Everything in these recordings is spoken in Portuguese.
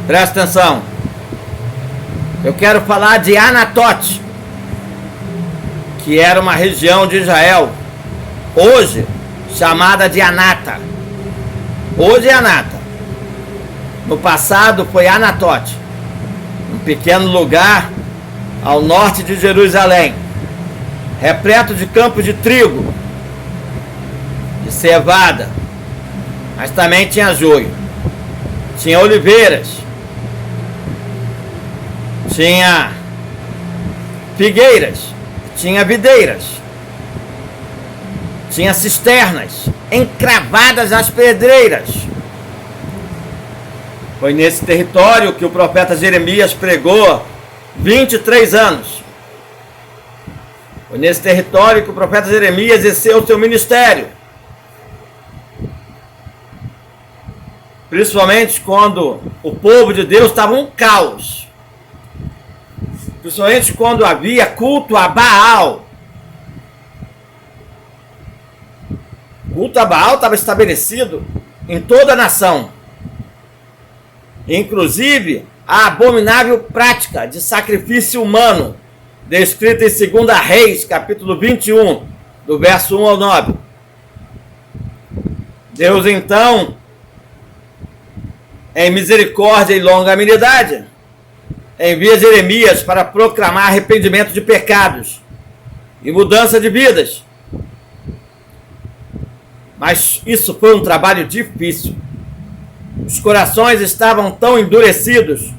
Presta atenção. Eu quero falar de Anatote, que era uma região de Israel, hoje chamada de Anata. Hoje é Anata. No passado foi Anatote, um pequeno lugar ao norte de Jerusalém, repleto de campos de trigo, de cevada, mas também tinha joio, tinha oliveiras, tinha figueiras, tinha videiras, tinha cisternas encravadas nas pedreiras. Foi nesse território que o profeta Jeremias pregou 23 anos. Foi nesse território que o profeta Jeremias exerceu o seu ministério. Principalmente quando o povo de Deus estava um caos. Principalmente quando havia culto a Baal. O culto a Baal estava estabelecido em toda a nação. Inclusive a abominável prática de sacrifício humano, descrita em 2 Reis, capítulo 21, do verso 1 ao 9. Deus então, em misericórdia e longanimidade, envia Jeremias para proclamar arrependimento de pecados e mudança de vidas. Mas isso foi um trabalho difícil. Os corações estavam tão endurecidos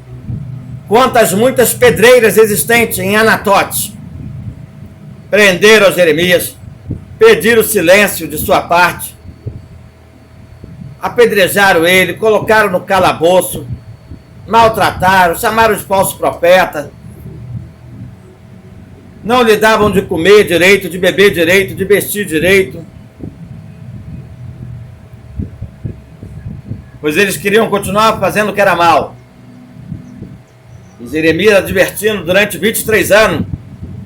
quanto as muitas pedreiras existentes em Anatote. Prenderam Jeremias, pediram silêncio de sua parte, apedrejaram ele, colocaram no calabouço, maltrataram, chamaram de falso profeta, não lhe davam de comer direito, de beber direito, de vestir direito, pois eles queriam continuar fazendo o que era mal. E Jeremias advertindo durante 23 anos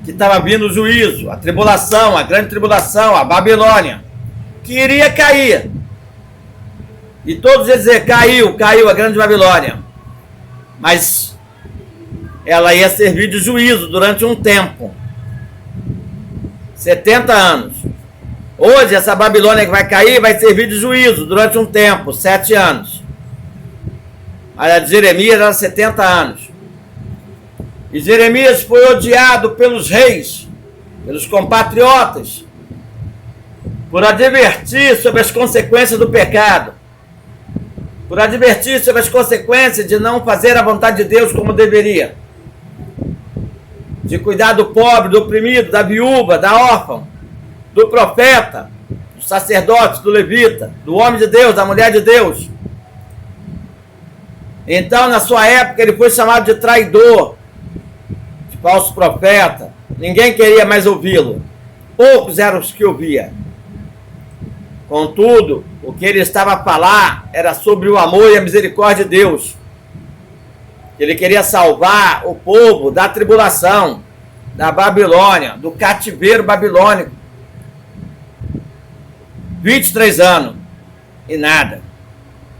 que estava vindo o juízo, a tribulação, a grande tribulação, a Babilônia, que iria cair. E todos iam dizer, caiu a grande Babilônia. Mas ela ia servir de juízo durante um tempo. 70 anos. Hoje essa Babilônia que vai cair vai servir de juízo durante um tempo, 7 anos. Mas a de Jeremias era 70 anos. E Jeremias foi odiado pelos reis, pelos compatriotas, por advertir sobre as consequências do pecado, por advertir sobre as consequências de não fazer a vontade de Deus como deveria, de cuidar do pobre, do oprimido, da viúva, da órfã, do profeta, do sacerdote, do levita, do homem de Deus, da mulher de Deus. Então, na sua época, ele foi chamado de traidor, de falso profeta. Ninguém queria mais ouvi-lo. Poucos eram os que ouviam. Contudo, o que ele estava a falar era sobre o amor e a misericórdia de Deus. Ele queria salvar o povo da tribulação, da Babilônia, do cativeiro babilônico. 23 anos e nada.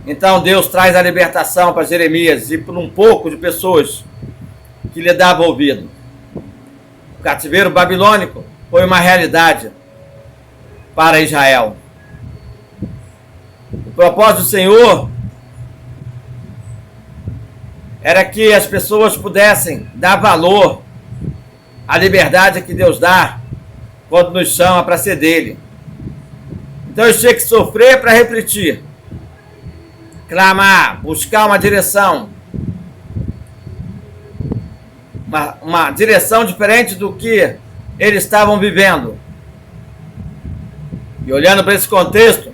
Então Deus traz a libertação para Jeremias e por um pouco de pessoas que lhe davam ouvido. O cativeiro babilônico foi uma realidade para Israel. O propósito do Senhor era que as pessoas pudessem dar valor à liberdade que Deus dá quando nos chama para ser dele. Então eu tinha que sofrer para refletir, clamar, buscar uma direção, uma direção diferente do que eles estavam vivendo. E olhando para esse contexto,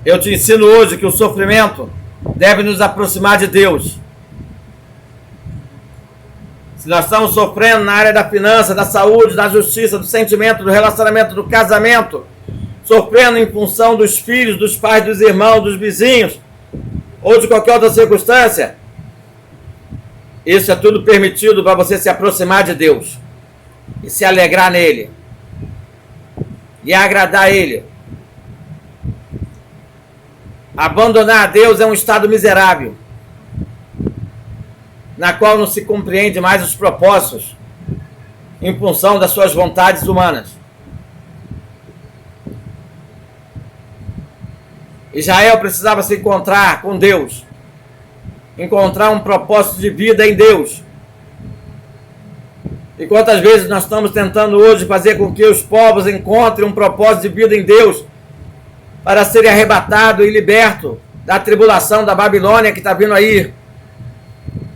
eu te ensino hoje que o sofrimento deve nos aproximar de Deus. Se nós estamos sofrendo na área da finança, da saúde, da justiça, do sentimento, do relacionamento, do casamento, sofrendo em função dos filhos, dos pais, dos irmãos, dos vizinhos, ou de qualquer outra circunstância, isso é tudo permitido para você se aproximar de Deus e se alegrar nele e agradar a Ele. Abandonar a Deus é um estado miserável, na qual não se compreende mais os propósitos em função das suas vontades humanas. Israel precisava se encontrar com Deus, encontrar um propósito de vida em Deus. E quantas vezes nós estamos tentando hoje fazer com que os povos encontrem um propósito de vida em Deus para serem arrebatados e libertos da tribulação da Babilônia que está vindo aí,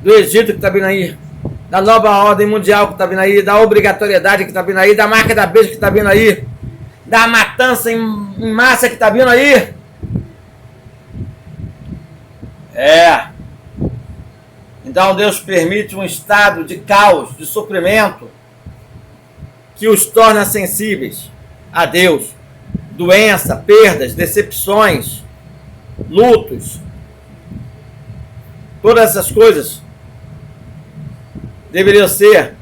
do Egito que está vindo aí, da nova ordem mundial que está vindo aí, da obrigatoriedade que está vindo aí, da marca da besta que está vindo aí, da matança em massa que está vindo aí. Então Deus permite um estado de caos, de sofrimento, que os torna sensíveis a Deus. Doença, perdas, decepções, lutos. Todas essas coisas deveriam ser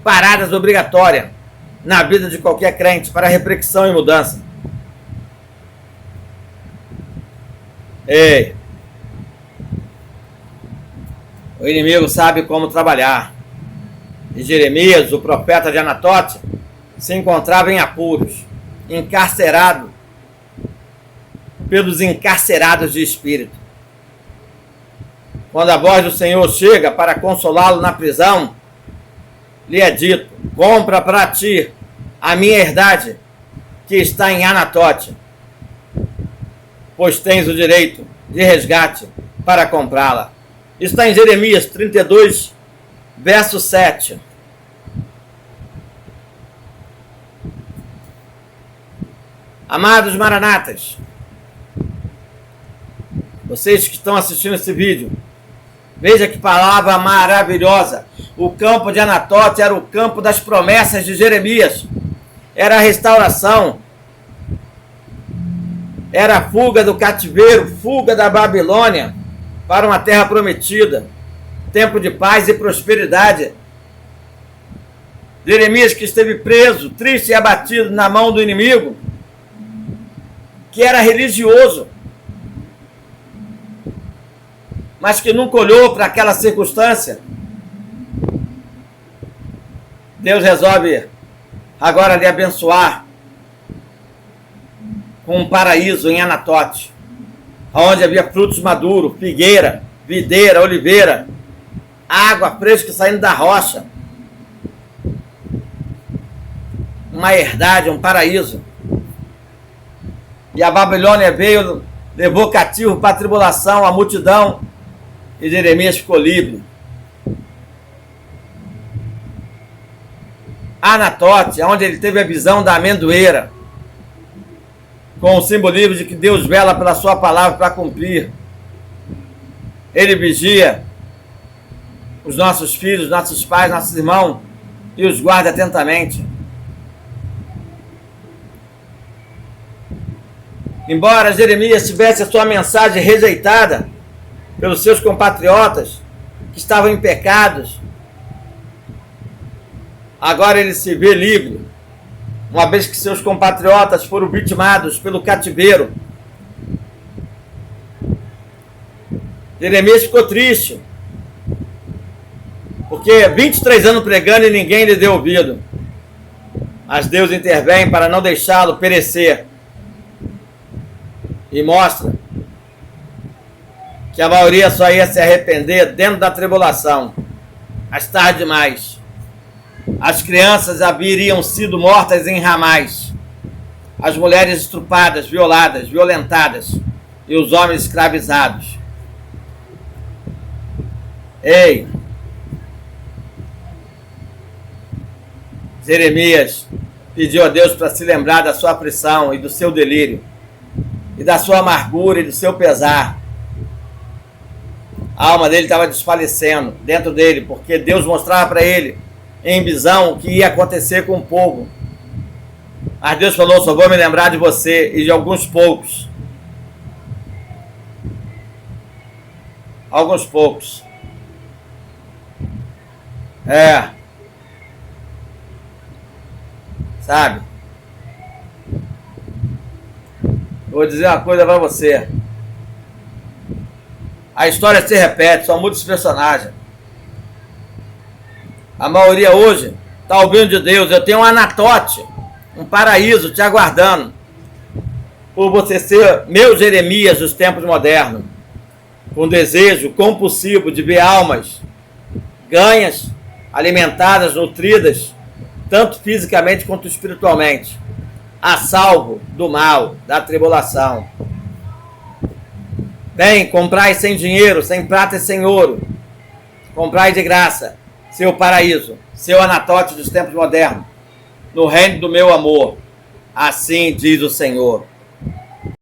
paradas obrigatórias na vida de qualquer crente para reflexão e mudança. Ei! O inimigo sabe como trabalhar. E Jeremias, o profeta de Anatote, se encontrava em apuros, encarcerado pelos encarcerados de espírito. Quando a voz do Senhor chega para consolá-lo na prisão, lhe é dito: compra para ti a minha herdade que está em Anatote, pois tens o direito de resgate para comprá-la. Está em Jeremias 32, verso 7. Amados maranatas, vocês que estão assistindo esse vídeo, veja que palavra maravilhosa. O campo de Anatote era o campo das promessas de Jeremias. Era a restauração. Era a fuga do cativeiro, fuga da Babilônia para uma terra prometida. Tempo de paz e prosperidade. Jeremias, que esteve preso, triste e abatido na mão do inimigo, que era religioso, mas que nunca olhou para aquela circunstância. Deus resolve agora lhe abençoar com um paraíso em Anatote, onde havia frutos maduros, figueira, videira, oliveira, água fresca saindo da rocha. Uma herdade, um paraíso. E a Babilônia veio, levou cativo para a tribulação, a multidão, e Jeremias ficou livre. Anatote, onde ele teve a visão da amendoeira, com o simbolismo de que Deus vela pela sua palavra para cumprir. Ele vigia os nossos filhos, nossos pais, nossos irmãos, e os guarda atentamente. Embora Jeremias tivesse a sua mensagem rejeitada pelos seus compatriotas, que estavam em pecados, agora ele se vê livre, uma vez que seus compatriotas foram vitimados pelo cativeiro. Jeremias ficou triste, porque 23 anos pregando e ninguém lhe deu ouvido. Mas Deus intervém para não deixá-lo perecer. E mostra que a maioria só ia se arrepender dentro da tribulação. Mais tarde demais. As crianças haveriam sido mortas em ramais. As mulheres estrupadas, violadas, violentadas. E os homens escravizados. Ei! Jeremias pediu a Deus para se lembrar da sua aflição e do seu delírio, e da sua amargura e do seu pesar. A alma dele estava desfalecendo dentro dele, porque Deus mostrava para ele, em visão, o que ia acontecer com o povo. Mas Deus falou: só vou me lembrar de você e de alguns poucos. Alguns poucos. Sabe? Vou dizer uma coisa para você. A história se repete, são muitos personagens. A maioria hoje está ouvindo de Deus. Eu tenho um Anatote, um paraíso te aguardando, por você ser meu Jeremias dos tempos modernos, com desejo compulsivo de ver almas ganhas, alimentadas, nutridas, tanto fisicamente quanto espiritualmente, a salvo do mal, da tribulação. Bem, comprai sem dinheiro, sem prata e sem ouro, comprai de graça seu paraíso, seu Anatote dos tempos modernos, no reino do meu amor. Assim diz o Senhor.